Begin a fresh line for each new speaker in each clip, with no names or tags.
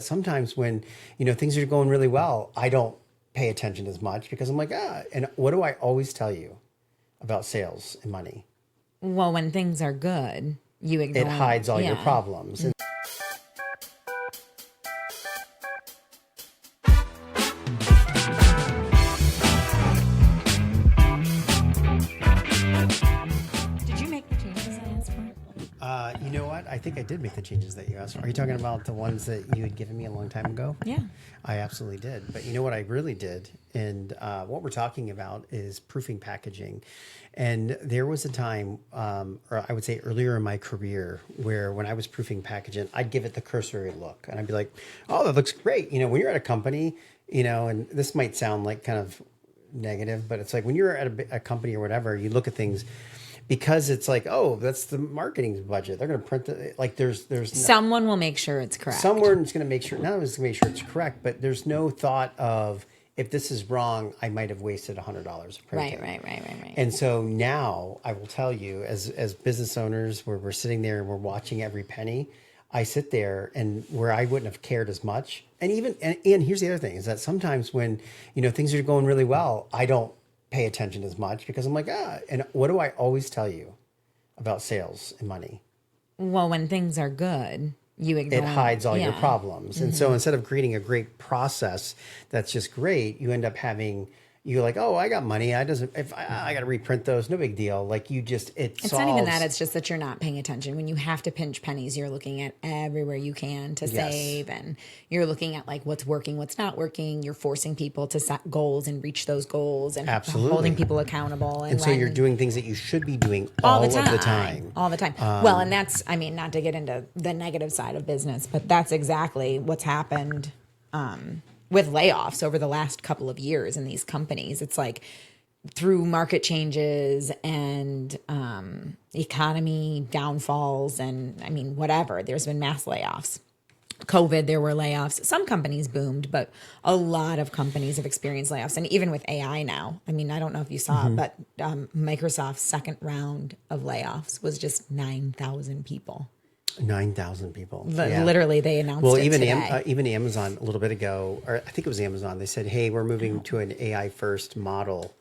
Sometimes when, things are going really well, I don't pay attention as much because I'm like, and what do I always tell you about sales and money?
Well, when things are good, you
It
ignore.
hides all your
Yeah.
problems. And
Did you make the changes I asked for?
you know what? I think I did make the changes that you asked for. Are you talking about the ones that you had given me a long time ago?
Yeah.
I absolutely did. But you know what I really did? And what we're talking about is proofing packaging. And there was a time, or I would say earlier in my career, where when I was proofing packaging, I'd give it the cursory look. And I'd be like, oh, that looks great. When you're at a company, and this might sound like kind of negative, but it's like when you're at a company or whatever, you look at things because it's like, oh, that's the marketing budget. They're going to print it. Like there's
Someone will make sure it's correct.
someone's going to make sure, not only is going to make sure it's correct, but there's no thought of if this is wrong, I might have wasted $100 of printing.
Right.
And so now I will tell you, as business owners, where we're sitting there and we're watching every penny, I sit there and where I wouldn't have cared as much. And even, and here's the other thing is that sometimes when, things are going really well, I don't pay attention as much because I'm like, and what do I always tell you about sales and money?
Well, when things are good, you ignore.
It hides all your
Yeah.
problems. And so instead of creating a great process that's just great, you end up having, you're like, oh, I got money. If I got to reprint those, no big deal. Like
It's not even that. It's just that you're not paying attention. When you have to pinch pennies, you're looking at everywhere you can to save, and you're looking at like what's working, what's not working. You're forcing people to set goals and reach those goals, and
Absolutely.
holding people accountable.
And so you're doing things that you should be doing all of the time.
All the time. Well, and that's, I mean, not to get into the negative side of business, but that's exactly what's happened with layoffs over the last couple of years in these companies. It's like through market changes and economy downfalls and, I mean, whatever, there's been mass layoffs. COVID, there were layoffs. Some companies boomed, but a lot of companies have experienced layoffs. And even with AI now, I mean, I don't know if you saw it, but Microsoft's second round of layoffs was just 9,000 people.
9,000 people. Yeah.
Literally, they announced it today.
Even Amazon a little bit ago, or I think it was Amazon, they said, hey, we're moving to an AI first model.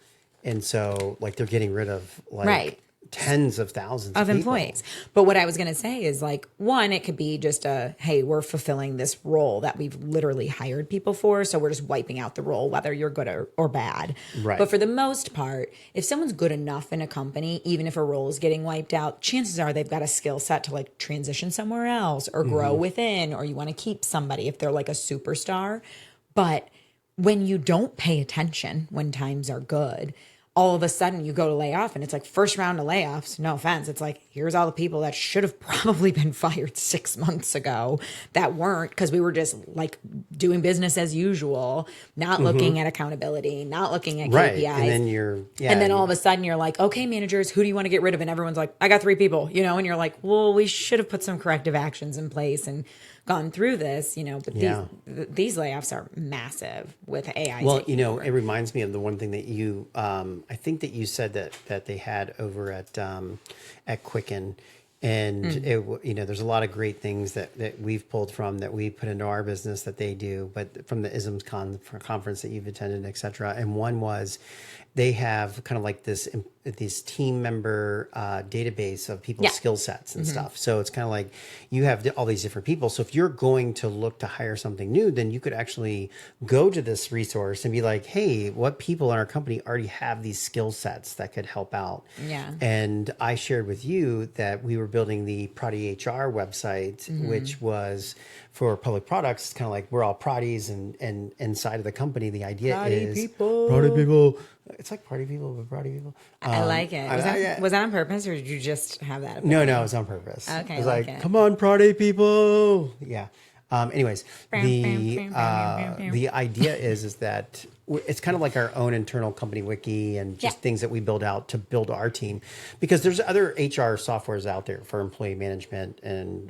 And so like they're getting rid of like tens of thousands of
employees. But what I was going to say is like, one, it could be just hey, we're fulfilling this role that we've literally hired people for. So we're just wiping out the role, whether you're good or bad.
Right.
But for the most part, if someone's good enough in a company, even if a role is getting wiped out, chances are they've got a skill set to like transition somewhere else or grow within, or you want to keep somebody if they're like a superstar. But when you don't pay attention when times are good, all of a sudden you go to lay off and it's like first round of layoffs, no offense. It's like, here's all the people that should have probably been fired 6 months ago that weren't, because we were just like doing business as usual, not looking at accountability, not looking at KPIs.
And
then all of a sudden you're like, okay, managers, who do you want to get rid of? And everyone's like, I got 3 people, and you're like, well, we should have put some corrective actions in place and gone through this, but these layoffs are massive with AI.
Well, it reminds me of the one thing that you, I think that you said that they had over at Quicken, and there's a lot of great things that we've pulled from that we put into our business that they do, but from the ISMS conference that you've attended, et cetera. And one was they have kind of like this team member database of people's skill sets and stuff. So it's kind of like you have all these different people. So if you're going to look to hire something new, then you could actually go to this resource and be like, hey, what people in our company already have these skill sets that could help out?
Yeah.
And I shared with you that we were building the Prodi HR website, which was for public products. It's kind of like we're all Prodis, and inside of the company, the idea is Prodi people. It's like party people, but Prodi people.
I like it. Was that on purpose, or did you just have that?
No, it was on purpose.
Okay,
it was
like
come on, Prodi people. Yeah. Anyways, the idea is that it's kind of like our own internal company wiki and just things that we build out to build our team, because there's other HR softwares out there for employee management and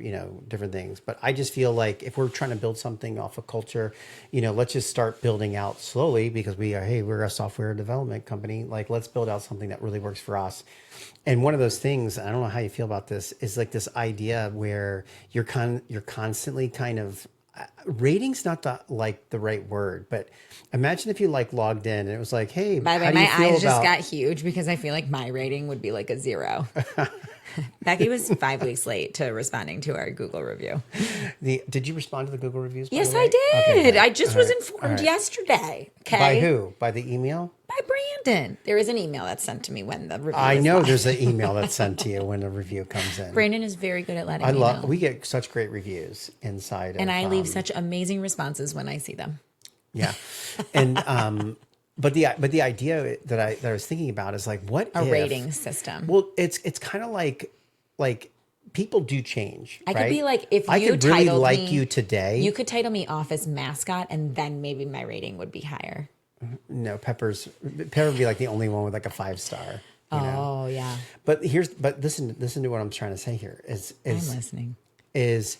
different things. But I just feel like if we're trying to build something off of culture, let's just start building out slowly, because we're a software development company. Like, let's build out something that really works for us. And one of those things, I don't know how you feel about this, is like this idea where you're constantly kind of rating's not the right word, but imagine if you like logged in and it was like, hey,
By the way,
how do you
my
feel
eyes just
about
got huge because I feel like my rating would be like a 0. Becky was 5 weeks late to responding to our Google review.
did you respond to the Google reviews, by
Yes,
the
I
way? Okay,
did.
good.
I just
All
was
right. All
informed
right.
yesterday. Okay.
By who? By the email?
By Brandon. There is an email that's sent to me when the review
I
is
know
live.
there's an email that's sent to you when a review comes in.
Brandon is very good at letting
I
me
love.
know.
We get such great reviews inside,
And
of,
I leave such amazing responses when I see them.
yeah, and but the idea that I was thinking about is like, what
A
if,
rating system.
Well, it's kind of like people do change.
I could
right?
be like, if
I
you
could really
titled
like
me,
you today.
you could title me office mascot, and then maybe my rating would be higher.
No, Pepper would be like the only one with like a 5-star. You know?
Oh yeah,
But listen to what I'm trying to say here
I'm listening.
is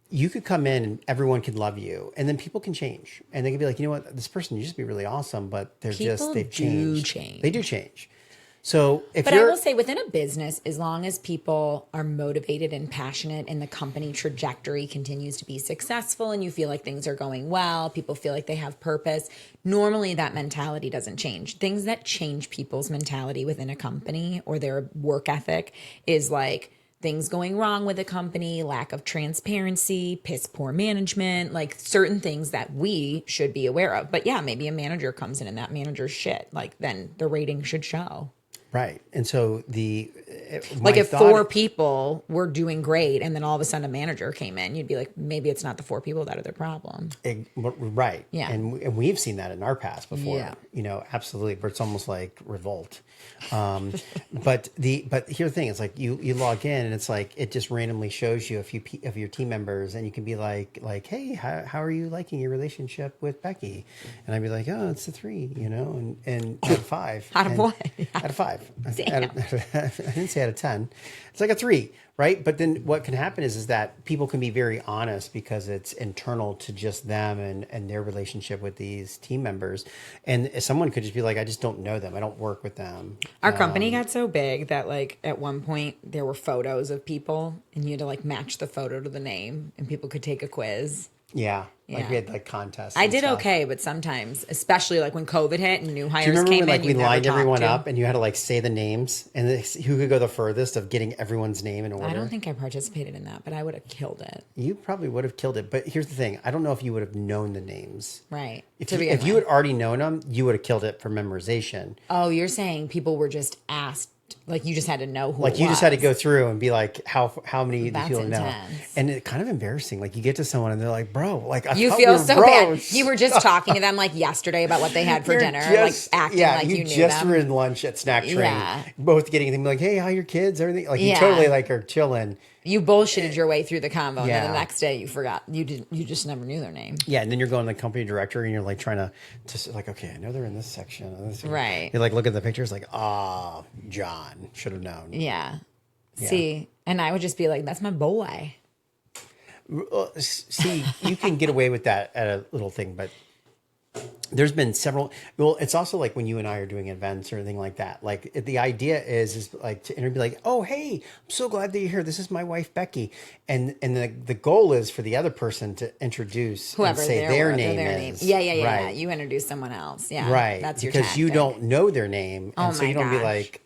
you could come in and everyone could love you, and then people can change, and they could be like, you know what, this person used to be really awesome, but they've
People
changed.
change.
They do change. So if
But I
you're
will say, within a business, as long as people are motivated and passionate and the company trajectory continues to be successful and you feel like things are going well, people feel like they have purpose, normally that mentality doesn't change. Things that change people's mentality within a company or their work ethic is like things going wrong with a company, lack of transparency, piss poor management, like certain things that we should be aware of. But yeah, maybe a manager comes in and that manager's shit, like then the rating should show.
right, and so
Like if 4 people were doing great and then all of a sudden a manager came in, you'd be like, maybe it's not the 4 people that are the problem.
right,
Yeah.
and we've seen that in our past before.
Yeah.
You know, absolutely, but it's almost like revolt. But here's the thing: it's like you log in and it's like it just randomly shows you a few of your team members, and you can be like, hey, how are you liking your relationship with Becky? And I'd be like, oh, it's a 3, you know, and out of 5,
Out of what?
Out of 5.
Damn.
I didn't say out of 10. It's like a 3, right? But then what can happen is that people can be very honest because it's internal to just them and their relationship with these team members. And someone could just be like, I just don't know them. I don't work with them.
Our company got so big that like at one point there were photos of people and you had to like match the photo to the name and people could take a quiz.
Yeah. Like
Yeah.
we had like contests.
I
and
did
stuff.
okay, but sometimes, especially like when COVID hit and new hires
Do you remember
came
when like
in,
we
you never
lined everyone
talked to.
up and you had to like say the names and who could go the furthest of getting everyone's name in order?
I don't think I participated in that, but I would have killed it.
You probably would have killed it. But here's the thing. I don't know if you would have known the names.
Right.
If
To
you,
begin
if you
with.
had already known them, you would have killed it for memorization.
Oh, you're saying people were just asked, like you just had to know who
Like
it
you just had to
was.
go through and be like, how many do
That's
you know?
intense.
And it's kind of embarrassing. Like you get to someone and they're like, bro, like I
You
thought
feel
we were
so
bros.
bad. You were just talking to them like yesterday about what they had for
You're
dinner,
just-
like acting
yeah,
like you knew
just
them.
were in lunch at snack train,
Yeah.
both getting them like, hey, how are your kids? Everything like you
Yeah.
totally like are chilling.
You bullshitted your way through the convo, and then
Yeah.
the next day you forgot. You just never knew their name.
Yeah, and then you're going to the company director and you're like trying to like, okay, I know they're in this section.
Right.
You like look at the pictures like, John should have known.
Yeah. See, and I would just be like, "That's my boy."
See, you can get away with that at a little thing, but there's been several. Well, it's also like when you and I are doing events or anything like that. Like the idea is like to interview, like, oh, hey, I'm so glad that you're here. This is my wife Becky, and the goal is for the other person to introduce
Whoever
and say their name is.
Yeah.
Right.
You introduce someone else. Yeah.
Right.
That's your
because you
tactic.
don't know their name, and
Oh
so
my
you don't be
gosh.
like,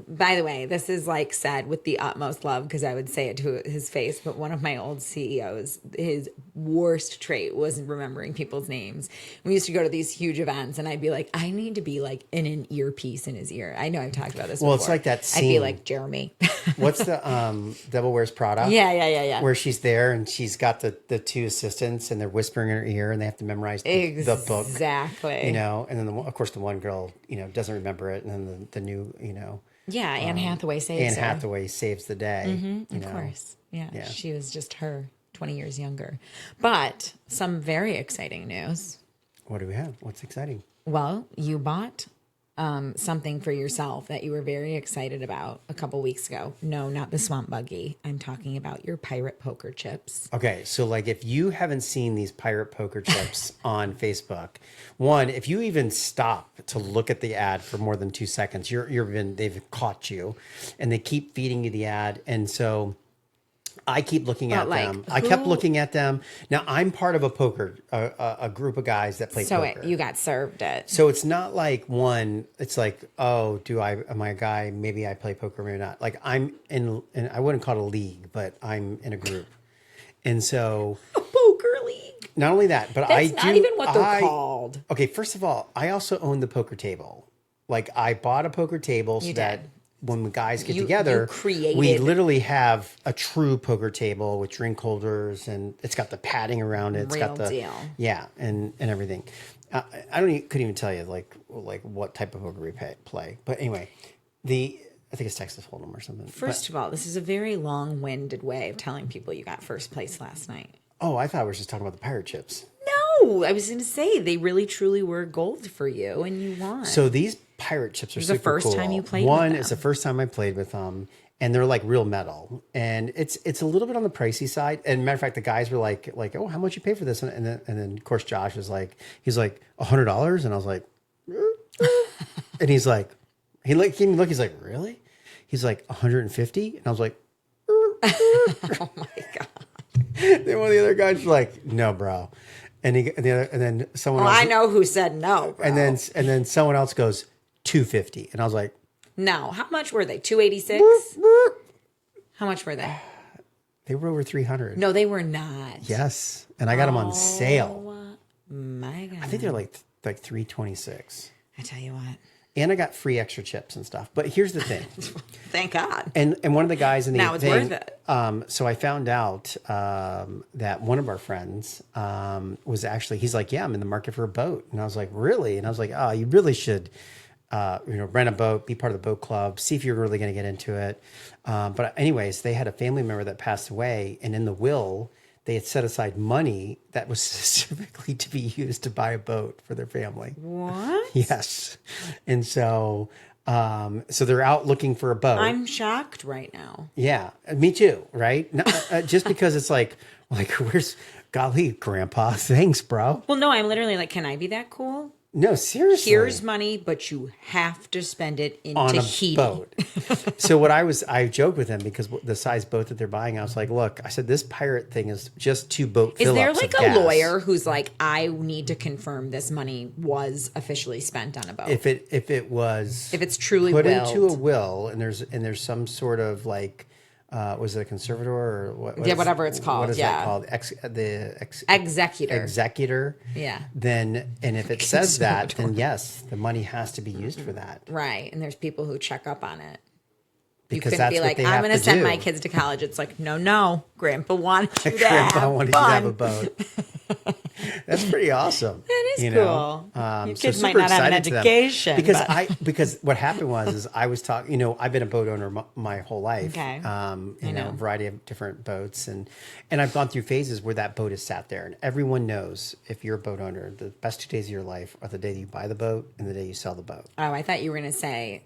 By the way, this is like said with the utmost love because I would say it to his face. But one of my old CEOs, his worst trait was remembering people's names. We used to go to these huge events, and I'd be like, I need to be like in an earpiece in his ear. I know I've talked about this.
Well,
before.
it's like that
I'd be
scene.
like Jeremy.
what's the Devil Wears Prada?
Yeah.
Where she's there and she's got the 2 assistants and they're whispering in her ear and they have to memorize the book.
Exactly.
You know, and then of course the one girl, you know, doesn't remember it, and then the new, you know,
Yeah, Anne Hathaway saves
Anne
her.
Hathaway saves the day. You know.
Of course. Yeah,
Yeah.
she was just her 20 years younger. But some very exciting news.
What do we have? What's exciting?
Well, you bought something for yourself that you were very excited about a couple weeks ago. No, not the swamp buggy. I'm talking about your pirate poker chips.
Okay, so like if you haven't seen these pirate poker chips on Facebook, one, if you even stop to look at the ad for more than 2 seconds, they've caught you, and they keep feeding you the ad, and so I keep looking at
like,
them. I kept looking at them. Now I'm part of a group of guys that play poker.
You got served it.
So it's not like one. It's like, oh, am I a guy? Maybe I play poker, maybe not. Like I'm in, and I wouldn't call it a league, but I'm in a group, and so
A poker league.
not only that, but
That's not even what they're called.
Okay, first of all, I also own the poker table. Like I bought a poker table so that when the guys get together, we literally have a true poker table with drink holders, and it's got the padding around it. It's got the
deal.
Yeah, and everything. I couldn't even tell you like what type of poker we play. But anyway, I think it's Texas Hold'em or something.
First of all, this is a very long-winded way of telling people you got first place last night.
Oh, I thought we were just talking about the pirate chips.
No, I was going to say they really truly were gold for you, and you won.
So these pirate chips are super cool.
It was the first time you played
with them.
One,
it's the first time I played with them, and they're like real metal, and it's a little bit on the pricey side. And matter of fact, the guys were like, oh, how much you pay for this? And then of course Josh was like, he's like $100, and I was like, and he's like, he gave me a look. He's like, really? He's like 150, and I was like,
oh my god.
Then one of the other guys was like, no, bro. And then someone else.
I know who said no, bro.
And then someone else goes 250, and I was like,
no. How much were they? 286. How much were they?
They were over 300.
No, they were not.
Yes, and I got them on sale.
My god.
I think they're like 326.
I tell you what.
And I got free extra chips and stuff. But here's the thing.
Thank God.
And one of the guys in the
now it's
thing,
worth it.
So I found out that one of our friends was actually, he's like, yeah, I'm in the market for a boat. And I was like, really? And I was like, oh, you really should, rent a boat, be part of the boat club, see if you're really going to get into it. But anyways, they had a family member that passed away, and in the will, they had set aside money that was specifically to be used to buy a boat for their family.
What?
Yes. And so they're out looking for a boat.
I'm shocked right now.
Yeah, me too, right? No, just because it's like, where's, golly, Grandpa, thanks, bro.
Well, no, I'm literally like, can I be that cool?
No, seriously.
Here's money, but you have to spend it in
on
Tahiti.
A boat. So I joked with him because the size boat that they're buying, I was like, look, I said, this pirate thing is just 2 boat fill-ups.
Is there like
of
a
gas.
lawyer who's like, I need to confirm this money was officially spent on a boat?
If it's
truly
put
willed.
into a will, and there's some sort of like, was it a conservator or what?
Whatever it's called.
What is that called?
Executor.
Executor.
Yeah.
Then, and if it says that, then yes, the money has to be used for that.
Right. And there's people who check up on it.
Because
you couldn't
that's
be
what
like,
they
I'm
have
going to
to
send
do.
my kids to college. It's like, no, Grandpa wanted you to
Grandpa wanted you to have a
fun.
boat. That's pretty awesome.
That is
cool.
Your kids might not have an education.
Because what happened is I was talking, I've been a boat owner my whole life.
Okay.
A variety of different boats. And I've gone through phases where that boat is sat there. And everyone knows, if you're a boat owner, the best 2 days of your life are the day you buy the boat and the day you sell the boat.
Oh, I thought you were going to say,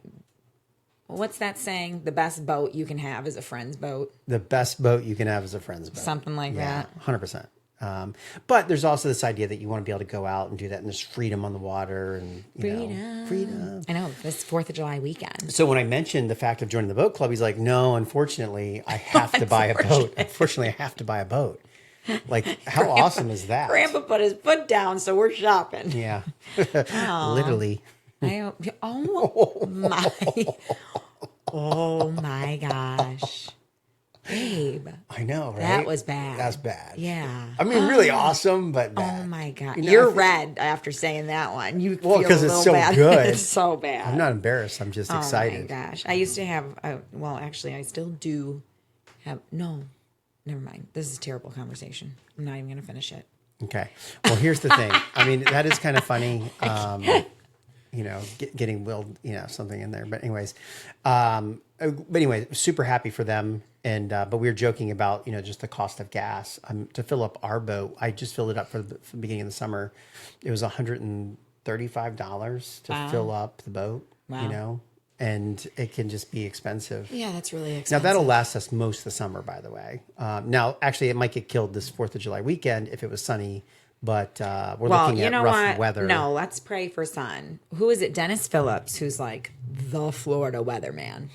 what's that saying? The best boat you can have is a friend's boat.
The best boat you can have is a friend's boat.
Something like that.
100%. But there's also this idea that you want to be able to go out and do that, and there's freedom on the water, and freedom.
I know, this 4th of July weekend.
So when I mentioned the fact of joining the boat club, he's like, "No, unfortunately, I have to buy a boat. Unfortunately, I have to buy a boat." Like, how awesome is that?
Grandpa put his foot down, so we're shopping.
Yeah, literally.
Oh my gosh. Babe.
I know, right?
That was bad.
That's bad.
Yeah.
I mean, really awesome, but bad.
Oh my God. You're red after saying that one. You feel
because
a
it's
little
so
bad.
good.
It's so bad.
I'm not embarrassed. I'm just excited.
Oh my gosh. I used to have, actually, I still do have, no, never mind. This is a terrible conversation. I'm not even going to finish it.
Okay. Well, here's the thing. I mean, that is kind of funny. Getting willed, something in there. But anyways, super happy for them. And but we were joking about just the cost of gas to fill up our boat. I just filled it up for the beginning of the summer. It was $135 to fill up the boat.
Wow.
And it can just be expensive.
Yeah, that's really expensive.
Now that'll last us most of the summer, by the way. Now, actually, it might get killed this 4th of July weekend if it was sunny. But we're looking at rough weather.
No, let's pray for sun. Who is it? Dennis Phillips, who's like the Florida weatherman.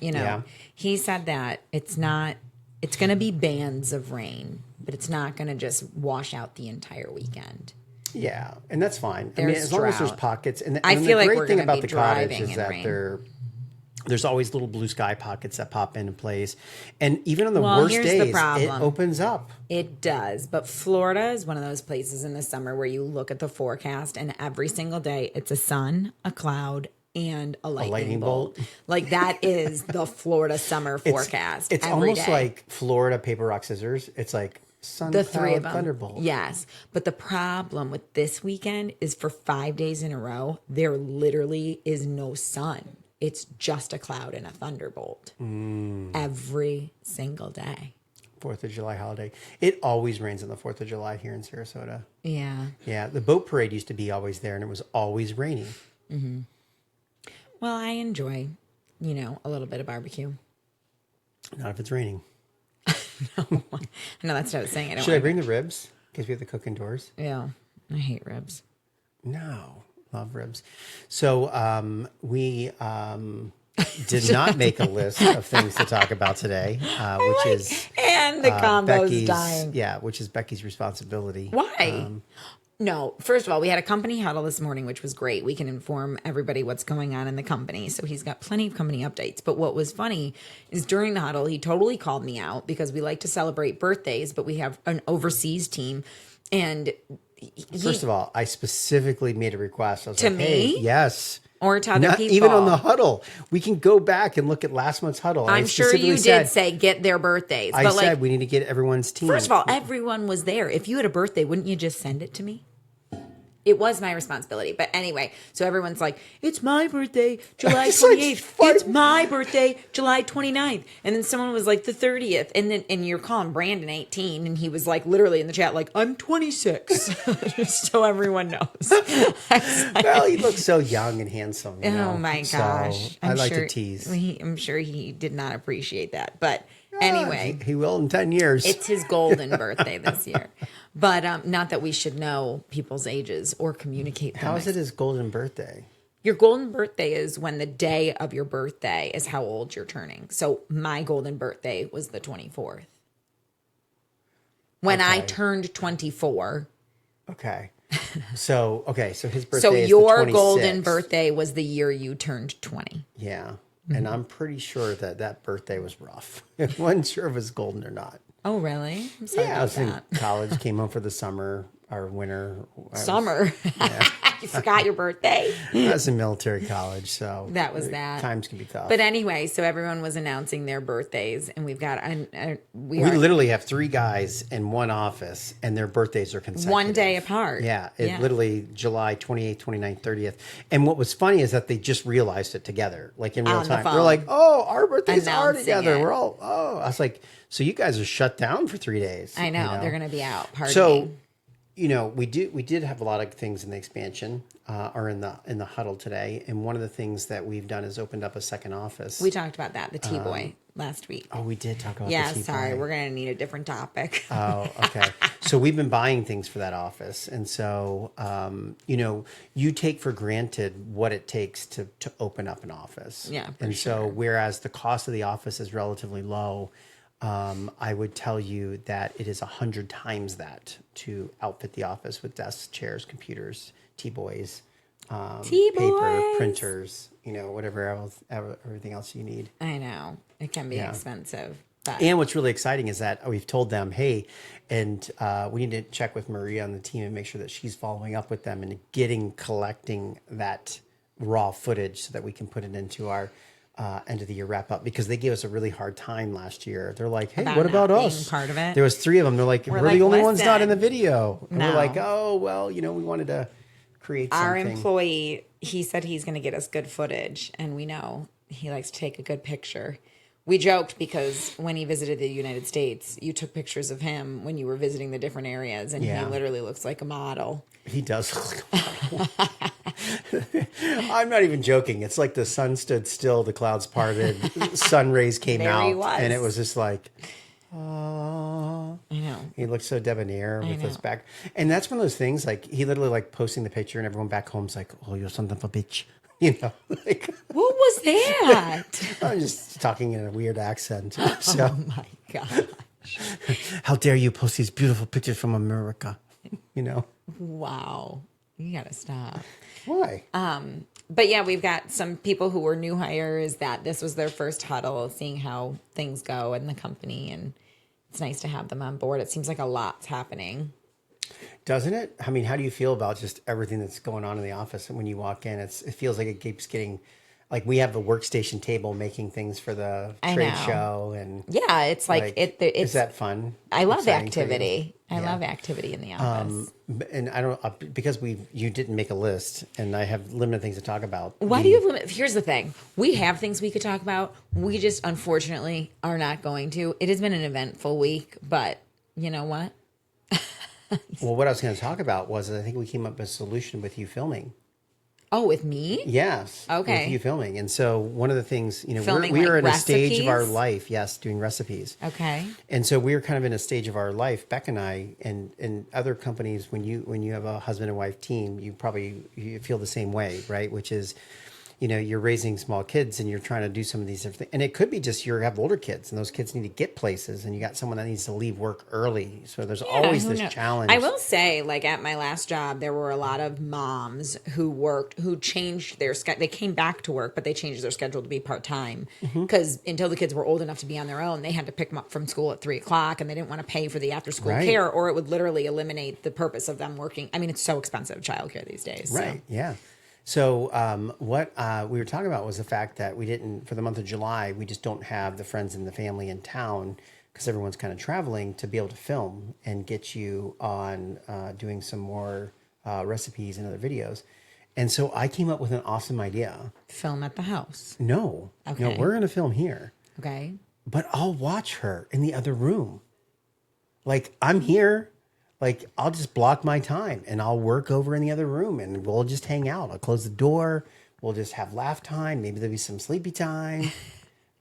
Yeah.
He said that it's not It's going to be bands of rain, but it's not going to just wash out the entire weekend.
Yeah, and that's fine.
There's
as long as there's
drought.
pockets. And
I feel
the
like
great
we're
thing
gonna
about
be
the cottage
driving
is
in
that
rain.
there's always little blue sky pockets that pop into place. And even on the
Well,
worst
here's the
days, it
problem.
opens up.
It does, but Florida is one of those places in the summer where you look at the forecast and every single day it's a sun, a cloud, and a lightning bolt. Like that is the Florida summer forecast.
It's
every
almost
day.
like Florida paper, rock, scissors. It's like sun,
The
cloud,
three of them.
thunderbolt.
Yes. But the problem with this weekend is for 5 days in a row, there literally is no sun. It's just a cloud and a thunderbolt every single day.
4th of July holiday. It always rains on the 4th of July here in Sarasota.
Yeah.
Yeah, the boat parade used to be always there, and it was always raining.
Well, I enjoy, a little bit of barbecue.
Not if it's raining.
I know that's what I was saying.
Should I bring the ribs? Because we have to cook indoors.
Yeah. I hate ribs.
No, love ribs. So we did not make a list of things to talk about today, which is
And the combo's
Becky's.
dying.
Yeah, which is Becky's responsibility.
Why? No, first of all, we had a company huddle this morning, which was great. We can inform everybody what's going on in the company. So he's got plenty of company updates. But what was funny is during the huddle, he totally called me out because we like to celebrate birthdays, but we have an overseas team. And
First of all, I specifically made a request. I was
To
like,
me?
hey, yes.
or to other
Not
people.
even on the huddle. We can go back and look at last month's huddle. And I
I'm sure
specifically
you
said,
did say get their birthdays.
I
but
said we need to get everyone's team.
first of all, everyone was there. If you had a birthday, wouldn't you just send it to me? It was my responsibility. But anyway, so everyone's like, it's my birthday, July
It's like
28th.
five-
It's my birthday, July 29th. And then someone was like the 30th. And you're calling Brandon 18. And he was like literally in the chat, like, I'm 26. Just so everyone knows. I was like,
Well, he looks so young and handsome. You know?
oh my
So
gosh.
I like
sure,
to tease.
I'm sure he did not appreciate that. But anyway.
He will in 10 years.
It's his golden birthday this year. But not that we should know people's ages or communicate them.
How is it his golden birthday?
Your golden birthday is when the day of your birthday is how old you're turning. So my golden birthday was the 24th. When I
Okay.
turned 24.
Okay. So his birthday
So
is
your
the 26th.
golden birthday was the year you turned 20.
Yeah. And I'm pretty sure that birthday was rough. I wasn't sure if it was golden or not.
Oh, really? I'm sorry
Yeah, I
about
was in
that.
college, came home for the summer or winter.
Summer. You forgot your birthday?
I was in military college, so
That was that.
times can be tough.
But anyway, so everyone was announcing their birthdays, and we've got
we literally have 3 guys in one office, and their birthdays are consecutive.
one day apart.
Yeah, literally July 28th, 29th, 30th. And what was funny is that they just realized it together, like in real
On the
time. They're
phone.
like, oh, our birthdays are
Announcing
together.
it.
We're all, I was like, so you guys are shut down for 3 days.
I know, they're going to be out partying.
So, we did have a lot of things in the expansion or in the huddle today. And one of the things that we've done is opened up a second office.
We talked about that, the T-Boy, last week.
Oh, we did talk about
Yeah,
the T-Boy.
sorry, we're going to need a different topic.
Oh, okay. So we've been buying things for that office. And so, you take for granted what it takes to open up an office.
Yeah, for
And so,
sure.
whereas the cost of the office is relatively low, I would tell you that it is 100 times that to outfit the office with desks, chairs, computers, T-boys, paper,
T-boys.
printers, whatever else, everything else you need.
I know, it can be
Yeah.
expensive. But
And what's really exciting is that we've told them, hey, and we need to check with Maria on the team and make sure that she's following up with them and collecting that raw footage so that we can put it into our end of the year wrap up, because they gave us a really hard time last year. They're like, hey,
About
what about
not being
us?
part of it?
There was 3 of them. They're like, we're
like,
the only ones not in
"Listen."
the video. And
No.
we're like, oh, well, we wanted to create
our
something.
employee, he said he's going to get us good footage, and we know he likes to take a good picture. We joked because when he visited the United States, you took pictures of him when you were visiting the different areas, and
Yeah.
he literally looks like a model.
He does look like a model. I'm not even joking. It's like the sun stood still, the clouds parted, sun rays came
There
out,
he was.
and it was just like, oh.
I know.
He looked so debonair with his
know.
back. And that's one of those things, like, he literally, like, posting the picture, and everyone back home's like, oh, you're something for bitch. Like,
What was that?
I'm just talking in a weird accent. So,
Oh my God.
How dare you post these beautiful pictures from America? You know?
Wow. You got to stop.
Why?
But yeah, we've got some people who were new hires that this was their first huddle, seeing how things go in the company. And it's nice to have them on board. It seems like a lot's happening.
Doesn't it? I mean, how do you feel about just everything that's going on in the office? And when you walk in, it feels like it keeps getting, like we have the workstation table making things for the trade show. And
yeah, it's like, it's,
is that fun?
I love
Exciting for you?
activity. I love activity in the office.
And I don't, because you didn't make a list and I have limited things to talk about.
Why do you have limit? Here's the thing. We have things we could talk about. We just unfortunately are not going to. It has been an eventful week, but you know what?
Well, what I was going to talk about was I think we came up with a solution with you filming.
Oh, with me?
Yes.
Okay.
With you filming. And so one of the things,
Filming,
we are
like,
in a stage of our
recipes?
life, yes, doing recipes.
Okay.
And so we're kind of in a stage of our life, Beck and I, and other companies, when you have a husband and wife team, you feel the same way, right? Which is, you're raising small kids and you're trying to do some of these different things. And it could be just you have older kids and those kids need to get places and you got someone that needs to leave work early. So there's always this challenge.
I will say, like at my last job, there were a lot of moms who changed their schedule. They came back to work, but they changed their schedule to be part-time because until the kids were old enough to be on their own, they had to pick them up from school at 3:00 and they didn't want to pay for the after-school care or it would literally eliminate the purpose of them working. I mean, it's so expensive, childcare these days.
Right. So. Yeah. So what we were talking about was the fact that we didn't, for the month of July, we just don't have the friends and the family in town because everyone's kind of traveling to be able to film and get you on doing some more recipes and other videos. And so I came up with an awesome idea.
Film at the house.
No.
Okay.
No, we're going to film here.
Okay.
But I'll watch her in the other room. Like, I'm here. Like, I'll just block my time and I'll work over in the other room and we'll just hang out. I'll close the door. We'll just have laugh time. Maybe there'll be some sleepy time.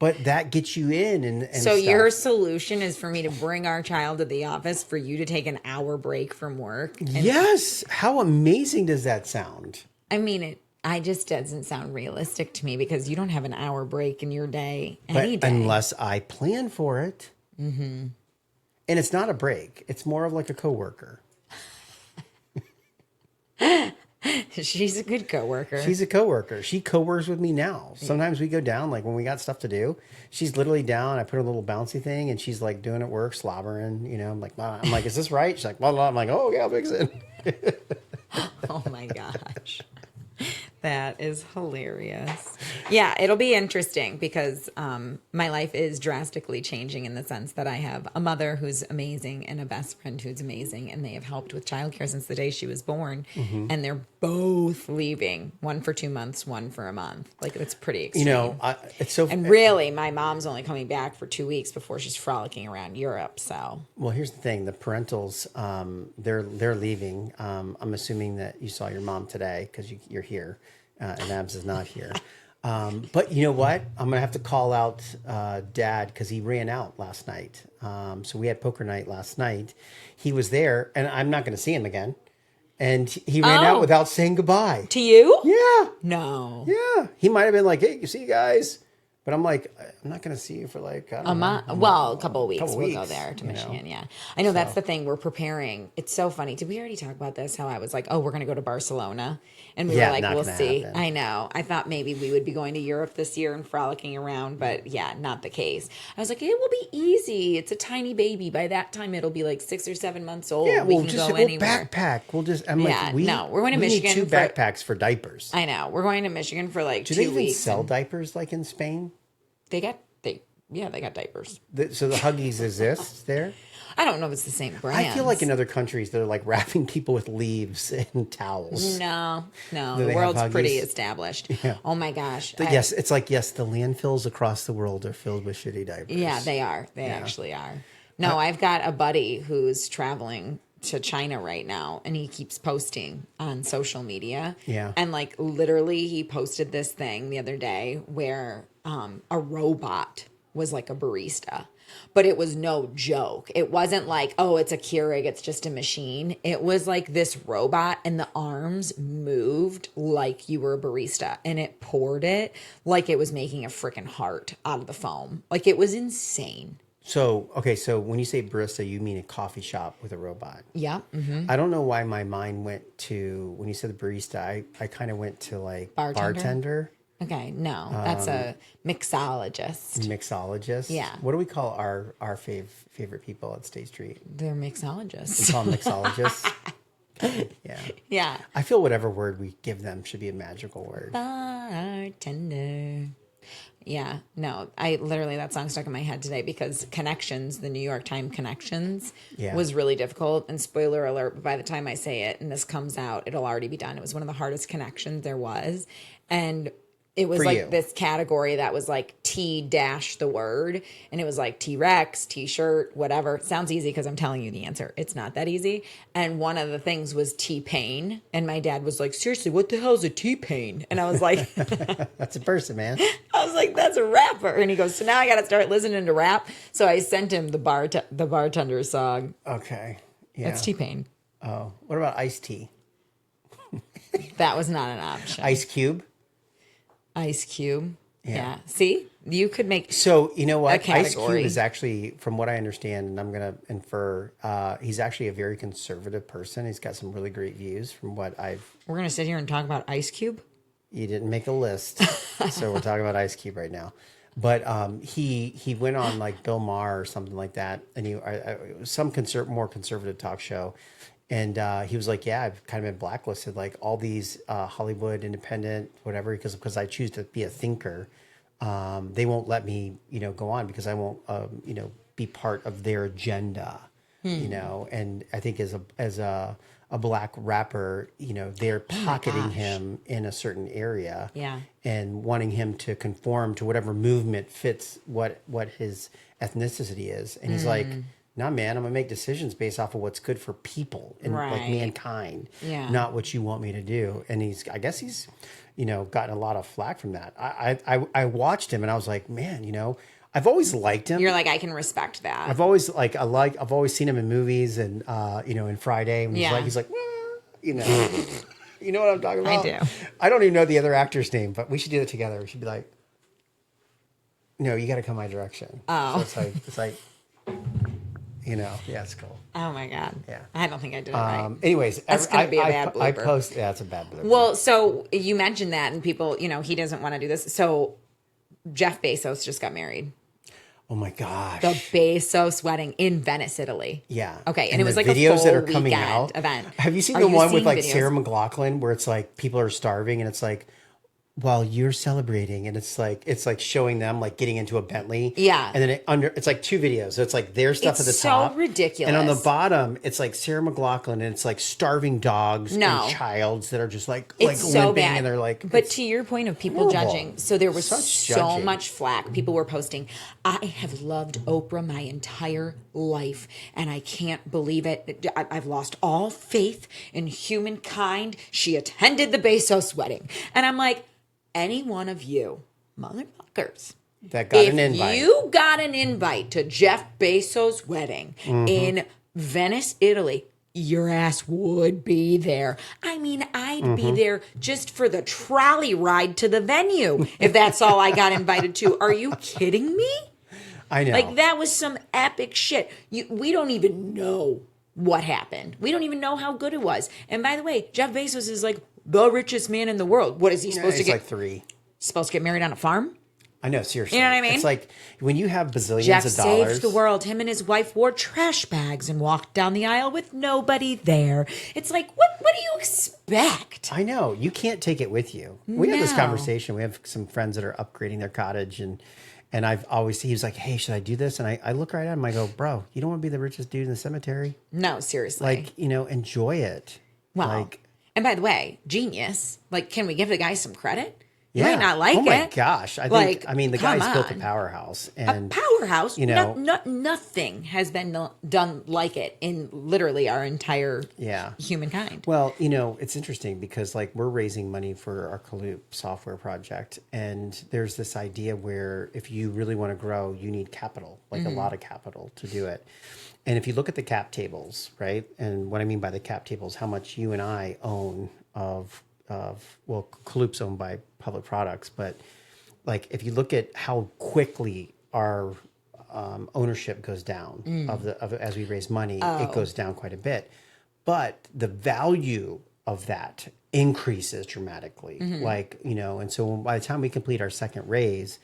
But that gets you in and
so
stuff.
Your solution is for me to bring our child to the office for you to take an hour break from work?
Yes. How amazing does that sound?
I mean, I just doesn't sound realistic to me because you don't have an hour break in your day any day.
Unless I plan for it. Mm-hmm. And it's not a break. It's more of like a coworker.
She's a good coworker.
She's a coworker. She co-works with me now. Sometimes we go down, like when we got stuff to do. She's literally down. I put her little bouncy thing, and she's like doing it work, slobbering. I'm like, is this right? She's like, blah, blah. I'm like, oh yeah, I'll fix it.
Oh my gosh. That is hilarious. Yeah, it'll be interesting because my life is drastically changing in the sense that I have a mother who's amazing and a best friend who's amazing, and they have helped with childcare since the day she was born. Mm-hmm. And they're both leaving, one for 2 months, one for a month. Like, it's pretty extreme.
It's so.
And really, my mom's only coming back for 2 weeks before she's frolicking around Europe. So,
well, here's the thing: the parentals, they're leaving. I'm assuming that you saw your mom today because you're here. And Abs is not here. But you know what? I'm going to have to call out Dad because he ran out last night. So we had poker night last night. He was there, and I'm not going to see him again. And he ran out without saying goodbye.
To you?
Yeah.
No.
Yeah. He might have been like, hey, you see you guys? But I'm like, I'm not going to see you for like, I don't know,
well, a couple of weeks. We'll go there to Michigan. Yeah. I know that's the thing. We're preparing. It's so funny. Did we already talk about this? How I was like, oh, we're going to go to Barcelona. And we were like, we'll see. Happen. I know. I thought maybe we would be going to Europe this year and frolicking around. But yeah, not the case. I was like, it will be easy. It's a tiny baby. By that time, it'll be like 6 or 7 months old.
Yeah,
we'll
backpack. We'll just, we're
going to Michigan.
Need 2 backpacks for diapers.
I know. We're going to Michigan for like 2 weeks.
Do they even sell diapers like in Spain?
They got diapers.
So the Huggies exist there?
I don't know if it's the same brand.
I feel like in other countries they're like wrapping people with leaves and towels.
No. The world's pretty established. Yeah. Oh my gosh.
The landfills across the world are filled with shitty diapers.
Yeah, they are. They actually are. No, I've got a buddy who's traveling to China right now, and he keeps posting on social media.
Yeah.
And like literally he posted this thing the other day where a robot was like a barista, but it was no joke. It wasn't like, oh, it's a Keurig, it's just a machine. It was like this robot, and the arms moved like you were a barista, and it poured it like it was making a freaking heart out of the foam. Like, it was insane.
So, okay, so when you say barista, you mean a coffee shop with a robot.
Yeah.
I don't know why my mind went to, when you said the barista, I kind of went to like bartender,
Okay, no, that's a mixologist.
mixologist.
Yeah.
What do we call our favorite people at State Street?
They're
We
mixologists.
call them mixologists. Yeah.
Yeah.
I feel whatever word we give them should be a magical word.
Bartender. Yeah, no, I literally, that song stuck in my head today because Connections, the New York Times Connections,
Yeah.
was really difficult. And spoiler alert, by the time I say it and this comes out, it'll already be done. It was one of the hardest connections there was. And it was
For
like
you.
this category that was like T dash the word. And it was like T-Rex, T-shirt, whatever. It sounds easy because I'm telling you the answer. It's not that easy. And one of the things was T-Pain. And my dad was like, seriously, what the hell is a T-Pain? And I was like...
That's a person, man.
I was like, that's a rapper. And he goes, so now I got to start listening to rap. So I sent him the bartender song.
Okay. Yeah.
That's T-Pain.
Oh, what about iced tea?
That was not an option.
Ice Cube?
Ice Cube.
Yeah.
Yeah. See, you could make.
So, you know what? Ice
category.
Cube is actually, from what I understand, and I'm going to infer, he's actually a very conservative person. He's got some really great views from what I've...
We're going to sit here and talk about Ice Cube?
You didn't make a list, so we're talking about Ice Cube right now. But he went on like Bill Maher or something like that, and it was some more conservative talk show, and he was like, "Yeah, I've kind of been blacklisted, like all these Hollywood independent whatever, because I choose to be a thinker. They won't let me, go on because I won't, be part of their agenda, And I think as a black rapper, they're pocketing him in a certain area,
Yeah.
and wanting him to conform to whatever movement fits what his ethnicity is. And he's like, nah, man, I'm gonna make decisions based off of what's good for people and like
Right.
mankind,
Yeah.
not what you want me to do. And I guess he's, gotten a lot of flack from that. I watched him and I was like, man, I've always liked him.
You're like, I can respect that.
I've always I've always seen him in movies and in Friday. And
Yeah.
he's like, you know what I'm talking about.
I do.
I don't even know the other actor's name, but we should do it together. We should be like, no, you got to come my direction.
Oh.
So it's like, yeah, it's cool.
Oh my God.
Yeah.
I don't think I did it right.
Anyways,
That's gonna be a bad
I
blooper.
post. Yeah, it's a bad blooper.
Well, so you mentioned that, and people, he doesn't want to do this. So Jeff Bezos just got married.
oh my gosh.
The Bezos wedding in Venice, Italy.
Yeah.
Okay, and it was
the
like a
videos
full
that are coming
weekend
out.
event.
Have you seen
Are
the
you
one with
seeing
like
videos?
Sarah McLachlan where it's like people are starving and it's like while you're celebrating and it's like showing them like getting into a Bentley.
Yeah.
And then it's like two videos. So it's like their stuff
It's
at the
so
top.
ridiculous.
And on the bottom, it's like Sarah McLachlan and it's like starving dogs
No.
and childs that are just like
It's so
limping
bad.
and they're like
but
it's
to your point of people
horrible.
judging, so there was
Such
so
judging.
much flack. People were posting, I have loved Oprah my entire life, and I can't believe it. I've lost all faith in humankind. She attended the Bezos wedding. And I'm like, any one of you motherfuckers
that got an invite.
If you got an invite to Jeff Bezos' wedding in Venice, Italy, your ass would be there. I mean, I'd be there just for the trolley ride to the venue if that's all I got invited to. Are you kidding me?
I know.
Like, that was some epic shit. We don't even know what happened. We don't even know how good it was. And by the way, Jeff Bezos is like the richest man in the world. What is he supposed to
It's
get?
like 3.
Supposed to get married on a farm?
I know, seriously.
You know what I mean?
It's like when you have bazillions
Jeff
of dollars.
saved the world. Him and his wife wore trash bags and walked down the aisle with nobody there. It's like, what do you expect?
I know. You can't take it with you. We had this
No.
conversation. We have some friends that are upgrading their cottage and he was like, hey, should I do this? And I look right at him. I go, bro, you don't want to be the richest dude in the cemetery.
No, seriously.
Like, enjoy it.
well,
like,
and by the way, genius. Like, can we give the guy some credit? You
yeah.
might not like it.
Oh my gosh. I
Like,
think, the
come
guy's built a
on.
powerhouse.
A
And
powerhouse.
know-
Nothing has been done like it in literally our entire
Yeah.
humankind.
Well, it's interesting because like we're raising money for our Kaloop software project. And there's this idea where if you really want to grow, you need capital, like a lot of capital to do it. And if you look at the cap tables, right? And what I mean by the cap tables, how much you and I own of Kaloop's owned by Public Products, but like if you look at how quickly our ownership goes down of as we raise money, it goes down quite a bit. But the value of that increases dramatically. Like, and so by the time we complete our second raise,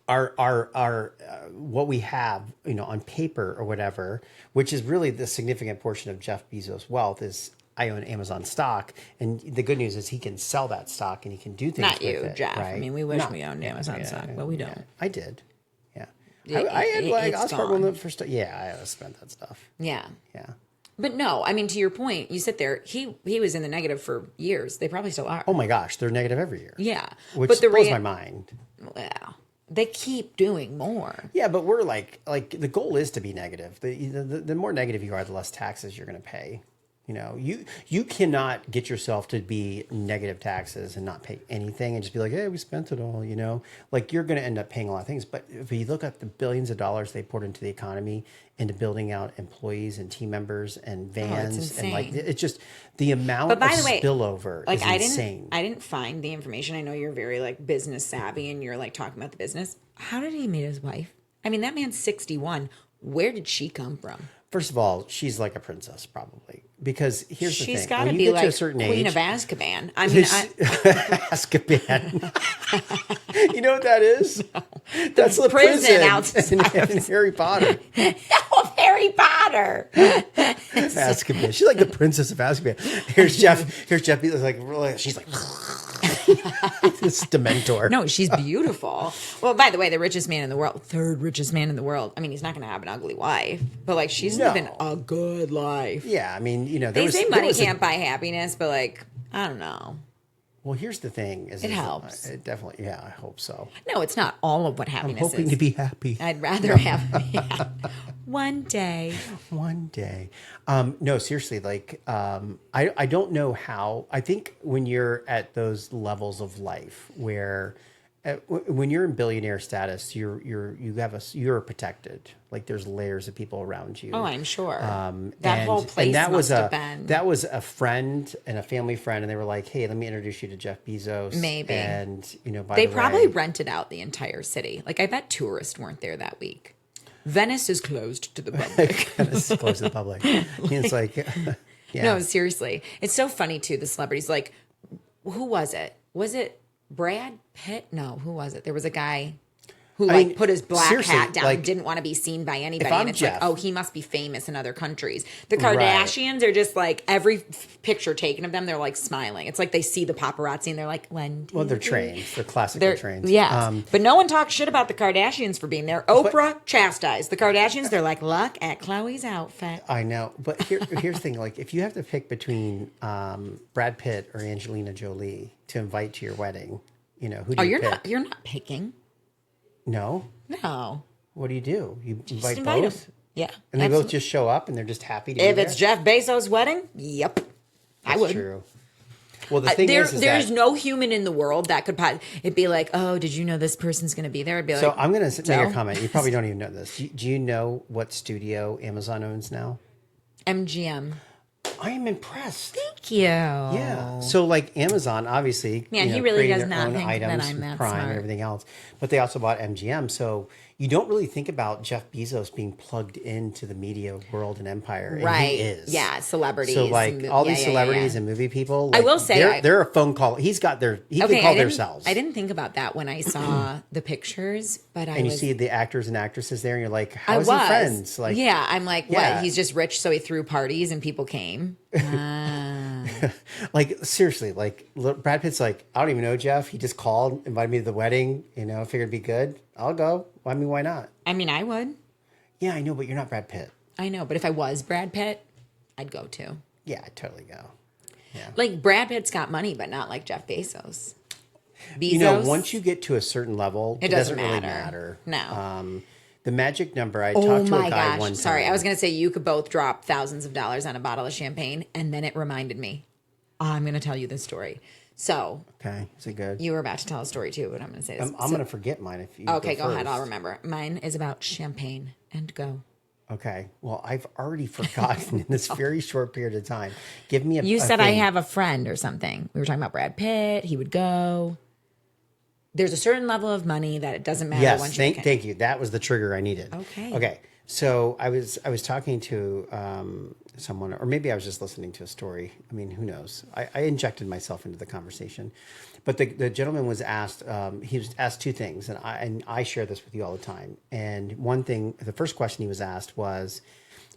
our what we have, on paper or whatever, which is really the significant portion of Jeff Bezos' wealth, is I own Amazon stock, and the good news is he can sell that stock and he can do things
Not
with
you,
it,
Jeff.
right?
I mean, we wish we owned Amazon stock, but we don't.
I did. Yeah.
It-
I had like, I
it's
was part one of
gone.
the first, yeah, I spent that stuff.
Yeah.
Yeah.
But no, I mean, to your point, you sit there. He was in the negative for years. They probably still are.
Oh my gosh, they're negative every year.
Yeah,
Which
but the
blows my mind.
well, they keep doing more.
Yeah, but we're like the goal is to be negative. The more negative you are, the less taxes you're going to pay. You cannot get yourself to be negative taxes and not pay anything and just be like, hey, we spent it all. Like you're going to end up paying a lot of things. But if you look at the billions of dollars they poured into the economy, into building out employees and team members and vans, and like
insane.
it's just the amount
But by
of
the way,
spillover
like
is insane.
I didn't find the information. I know you're very like business savvy and you're like talking about the business. How did he meet his wife? I mean, that man's 61. Where did she come from?
First of all, she's like a princess, probably, because here's the thing:
She's got to
when you
be
get
like
to a certain
Queen
age,
of Azkaban. I mean,
Azkaban. You know what that is? That's the
prison
prison
outside
in Harry Potter.
oh, Harry Potter.
Azkaban. She's like the princess of Azkaban. Here's Jeff. He's like, she's like, this Dementor.
No, she's beautiful. Well, by the way, the richest man in the world, third richest man in the world. I mean, he's not going to have an ugly wife, but like she's living a good life.
Yeah, I mean,
They say money can't buy happiness, but like I don't know.
Well, here's the thing: it
helps.
It definitely, yeah, I hope so.
No, it's not all of what
I'm
happiness
hoping
is.
to be happy.
I'd rather have one day.
One day. No, seriously, like I don't know how. I think when you're at those levels of life where when you're in billionaire status, you're protected. Like there's layers of people around you.
Oh, I'm sure.
That
whole place
that
must have been.
That was a friend and a family friend, and they were like, "Hey, let me introduce you to Jeff Bezos."
Maybe.
And by
They
the
probably
way,
rented out the entire city. Like I bet tourists weren't there that week. Venice is closed to the public.
it's close to the public. It's like, yeah.
No, seriously. It's so funny too, the celebrities. Like, who was it? Was it Brad Pitt? No, who was it? There was a guy who put his black
seriously,
hat down
like,
and didn't want to be seen by anybody.
I'm
And it's
Jeff-
like, oh, he must be famous in other countries. The
Right.
Kardashians are just like, every picture taken of them, they're like smiling. It's like they see the paparazzi and they're like, when?
Well, they're trained. They're classically trained.
Yeah. But no one talks shit about the Kardashians for being there. Oprah chastised. The Kardashians, they're like, look at Khloe's outfit.
I know, but here's the thing: like, if you have to pick between Brad Pitt or Angelina Jolie to invite to your wedding, who do
Oh,
you pick?
you're not picking.
No.
No.
What do? You invite
invite 'em.
both,
Yeah.
and they
absolutely.
both just show up and they're just happy to.
If
be
it's
there?
Jeff Bezos' wedding, yep. I
That's
would.
true. Well, the thing is
there's
that,
no human in the world that could it'd be like, oh, did you know this person's going to be there? I'd be like,
So I'm going to make
so?
a comment. You probably don't even know this. Do you know what studio Amazon owns now?
MGM.
I am impressed.
Thank you.
Yeah. So like Amazon, obviously,
Man, he really
creating
does
their
not
own
think that
items,
I'm that
Prime
smart.
and everything else, but they also bought MGM. So you don't really think about Jeff Bezos being plugged into the media world and empire. And
Right.
he is.
Yeah, celebrities.
So like
and
all
yeah,
these
yeah,
celebrities
yeah.
and movie people,
I
like,
will say
they're a phone call. He can call their cells.
I didn't think about that when I saw the pictures, but
And you see the actors and actors there, and you're like, how
I
is
was
he friends? Like,
yeah, I'm like,
Yeah.
what? He's just rich, so he threw parties and people came.
like seriously, like Brad Pitt's like, I don't even know Jeff. He just called, invited me to the wedding. Figured it'd be good. I'll go. I mean, why not?
I mean, I would.
Yeah, I know, but you're not Brad Pitt.
I know, but if I was Brad Pitt, I'd go too.
Yeah, I'd totally go. Yeah.
Like Brad Pitt's got money, but not like Jeff Bezos. Bezos.
Once you get to a certain level, it doesn't really matter.
No.
The magic number, I
Oh
talked to
my
a guy
gosh.
one time.
Sorry, I was going to say you could both drop thousands of dollars on a bottle of champagne, and then it reminded me. I'm going to tell you this story. So,
Okay, is it good?
you were about to tell a story too, but I'm going to say this.
I'm going to forget mine if you
Okay, go ahead.
first.
I'll remember. Mine is about champagne and go.
Okay, well, I've already forgotten in this very short period of time. Give me a
You
a
said I
thing.
have a friend or something. We were talking about Brad Pitt. He would go. there's a certain level of money that it doesn't matter
Yes,
once
thank you. That was the trigger I needed.
Okay.
Okay. So I was talking to someone, or maybe I was just listening to a story. I mean, who knows? I injected myself into the conversation, but the gentleman was asked. He was asked two things, and I share this with you all the time. And one thing, the first question he was asked was,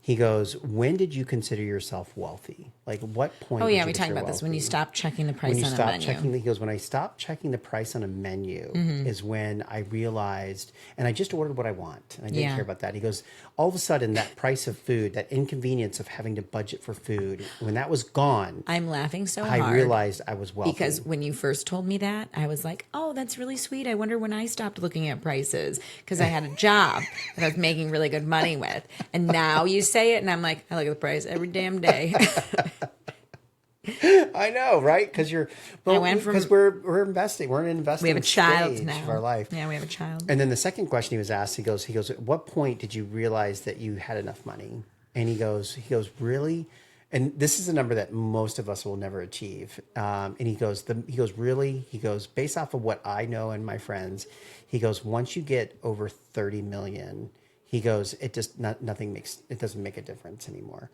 he goes, "When did you consider yourself wealthy? Like, what point?"
Oh
did
yeah,
you
we talked
consider
about this when you
wealthy?
stop checking the price
When you
on a
stop
menu.
checking, he goes, when I stopped checking the price on a menu is when I realized, and I just ordered what I want, and I didn't
Yeah.
care about that. He goes, all of a sudden, that price of food, that inconvenience of having to budget for food, when that was gone,
I'm laughing so
I
hard
realized I was wealthy.
because when you first told me that, I was like, "Oh, that's really sweet. I wonder when I stopped looking at prices because I had a job that I was making really good money with." And now you say it, and I'm like, "I look at the price every damn day."
I know, right? Because
went from-
because we're investing. We're in an investing
We have a child
stage
now
of our life.
Yeah, we have a child.
And then the second question he was asked, he goes, at what point did you realize that you had enough money? And he goes, really? And this is a number that most of us will never achieve. And he goes, really? He goes, based off of what I know and my friends, he goes, once you get over 30 million, he goes, it just it doesn't make a difference anymore.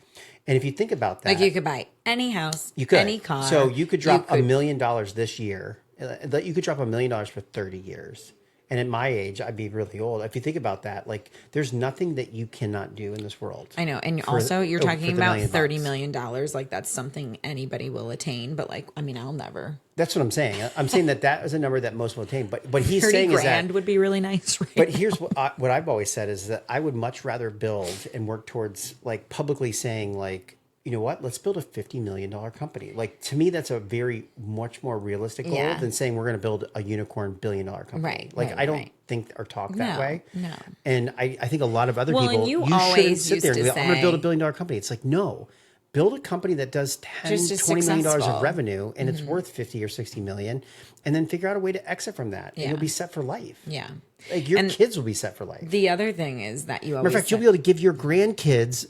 And if you think about that,
Like you could buy any house,
you could.
any car.
So you could drop $1 million this year. You could drop $1 million for 30 years. And at my age, I'd be really old. If you think about that, like there's nothing that you cannot do in this world.
I know. And also you're
for
talking
the
about
$1
$30
million.
million. Like that's something anybody will attain. But like, I mean, I'll never.
That's what I'm saying. I'm saying that is a number that most will attain. But what he's
30
saying is
grand
that.
would be really nice, right?
But here's what I've always said is that I would much rather build and work towards like publicly saying like, you know what, let's build a $50 million company. Like to me, that's a very much more realistic goal
Yeah.
than saying we're going to build a unicorn $1 billion company.
Right,
Like
right,
I don't
right.
think or talk that way.
No.
And I think a lot of other
Well,
people,
and you
shouldn't
always
sit there and
used
go,
to
I'm going to build a
say-
$1 billion company. It's like, no, build a company that does
Just
$10,
as
$20 million
successful.
of revenue and it's worth 50 or 60 million. And then figure out a way to exit from that. And
Yeah.
you'll be set for life.
Yeah.
Like your
And
kids will be set for life.
The other thing is that you
Matter
always
of fact, you'll
said-
be able to give your grandkids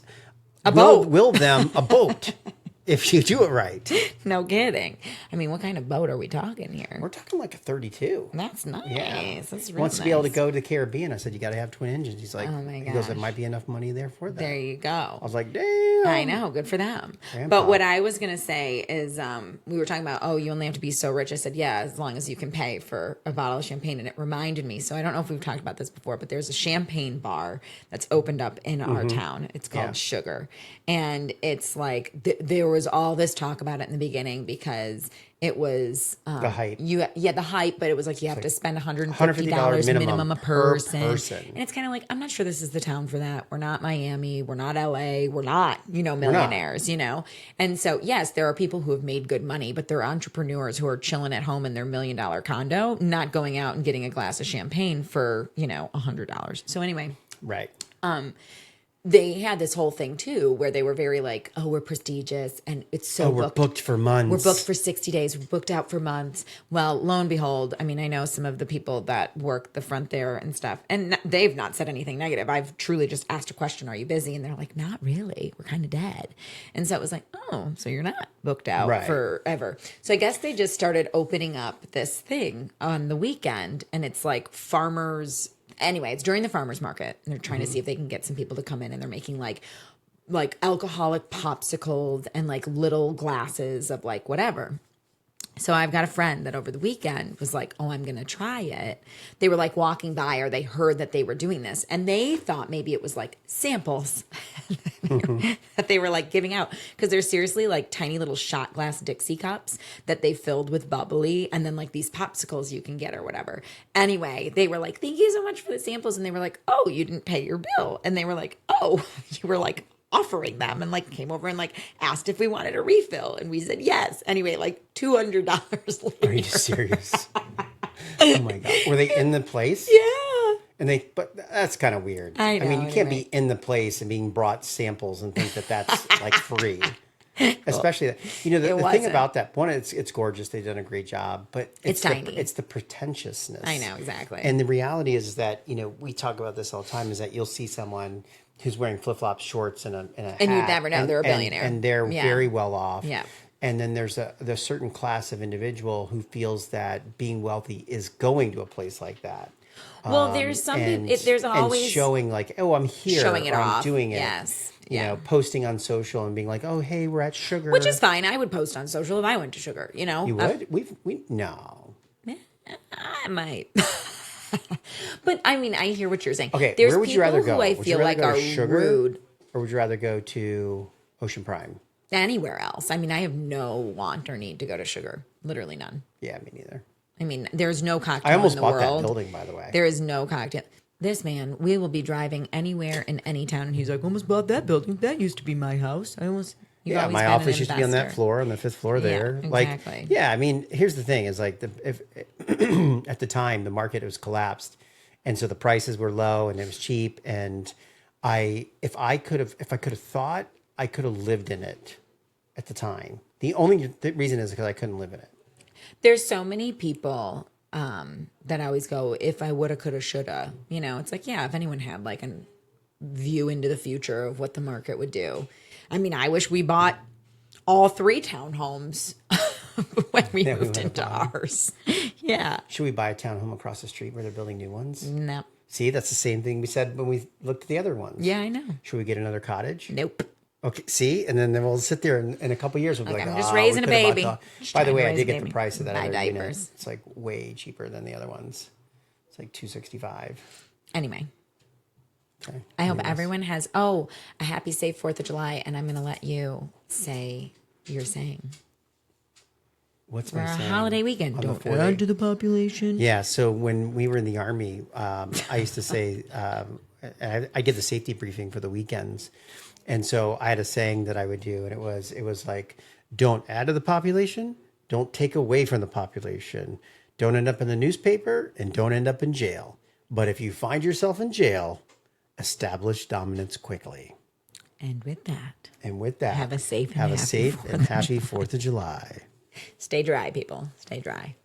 boat.
will them a boat if you do it right.
No kidding. I mean, what kind of boat are we talking here?
We're talking like a 32.
That's nice.
Yeah.
That's
He
really
wants to be able to
nice.
go to the Caribbean. I said, you got to have twin engines. He's like,
Oh my
he goes, there
gosh.
might be enough money there for that.
There you go.
I was like, damn.
I know, good for them.
Grandpa.
But what I was gonna say is, we were talking about, oh, you only have to be so rich. I said, yeah, as long as you can pay for a bottle of champagne. And it reminded me. So I don't know if we've talked about this before, but there's a champagne bar that's opened up in our town. It's called
Yeah.
Sugar, and it's like there was all this talk about it in the beginning because it was
The hype.
the hype, but it was like you have to spend $150
$150
minimum a
per
person.
person.
And it's kind of like, I'm not sure this is the town for that. We're not Miami. We're not LA. We're not, millionaires, And so, yes, there are people who have made good money, but they're entrepreneurs who are chilling at home in their $1 million condo, not going out and getting a glass of champagne for, $100. So anyway,
Right.
they had this whole thing too, where they were very like, oh, we're prestigious and it's so
We're booked for months.
We're booked for 60 days. We're booked out for months. Well, lo and behold, I mean, I know some of the people that work the front there and stuff, and they've not said anything negative. I've truly just asked a question, are you busy? And they're like, not really. We're kind of dead. And so it was like, oh, so you're not booked out
Right.
forever. So I guess they just started opening up this thing on the weekend, and it's like farmers. Anyway, it's during the farmers market, and they're trying to see if they can get some people to come in, and they're making like alcoholic popsicles and like little glasses of like whatever. So I've got a friend that over the weekend was like, oh, I'm going to try it. They were like walking by, or they heard that they were doing this, and they thought maybe it was like samples that they were like giving out, because they're seriously like tiny little shot glass Dixie cups that they filled with bubbly, and then like these popsicles you can get or whatever. Anyway, they were like, thank you so much for the samples. And they were like, oh, you didn't pay your bill. And they were like, oh, you were like offering them, and like came over and like asked if we wanted a refill, and we said yes. Anyway, like $200 later.
Are you serious? Oh my God. Were they in the place?
Yeah.
But that's kind of weird.
I know,
mean, you can't
anyway.
be in the place and being brought samples and think that that's like free. Especially that, the thing
wasn't.
about that one, it's gorgeous. They've done a great job, but
It's tiny.
It's the pretentiousness.
I know, exactly.
And the reality is that, we talk about this all the time, is that you'll see someone who's wearing flip-flops, shorts, and a hat.
And you'd never know. They're a billionaire.
And they're
Yeah.
very well off.
Yeah.
And then there's a certain class of individual who feels that being wealthy is going to a place like that.
Well, there's some people. There's always
and showing like, oh, I'm here,
showing it
or I'm
off.
doing it.
Yes.
You know, posting on social and being like, oh, hey, we're at Sugar.
Which is fine. I would post on social if I went to Sugar. You know,
You would? We no.
I might. But I mean, I hear what you're saying.
Okay,
There's
where would you rather go?
Who I
Would you
feel
rather
like
go
are
to Sugar,
rude.
or would you rather go to Ocean Prime?
Anywhere else. I mean, I have no want or need to go to Sugar. Literally none.
Yeah, me neither.
I mean, there's no cocktail
I almost
in the
bought
world.
that building, by the way.
There is no cocktail. This man, we will be driving anywhere in any town, and he's like, "Almost bought that building. That used to be my house. I almost."
Yeah, my office used to be on that floor, on the 5th floor there.
Exactly.
Like, yeah, I mean, here's the thing: is like if at the time the market was collapsed, and so the prices were low and it was cheap, and if I could have thought I could have lived in it at the time. The only reason is because I couldn't live in it.
There's so many people that always go, if I woulda, coulda, shoulda. You know, it's like, yeah, if anyone had like a view into the future of what the market would do. I mean, I wish we bought all 3 townhomes when we moved into ours. Yeah.
Should we buy a townhome across the street where they're building new ones?
No.
See, that's the same thing we said when we looked at the other ones.
Yeah, I know.
Should we get another cottage?
Nope.
Okay, see, and then we'll sit there in a couple years. We'll be like,
I'm just
we
raising a
could have
baby.
bought
Just
By the
trying
way,
to
I
raise
did
a
get the
baby.
price of that
Buy
other unit.
diapers.
It's like way cheaper than the other ones. It's like $265.
Anyway.
Okay.
I hope everyone has, a happy, safe 4th of July. And I'm going to let you say your saying.
What's
For
my
our
saying?
holiday weekend.
On the
Don't
4th?
add to the population.
Yeah, so when we were in the Army, I used to say, I give the safety briefing for the weekends. And so I had a saying that I would do, and it was like, don't add to the population, don't take away from the population, don't end up in the newspaper, and don't end up in jail. But if you find yourself in jail, establish dominance quickly.
And with that,
have
a safe and
have a
happy
safe
4th
and happy 4th of July.
Stay dry, people. Stay dry.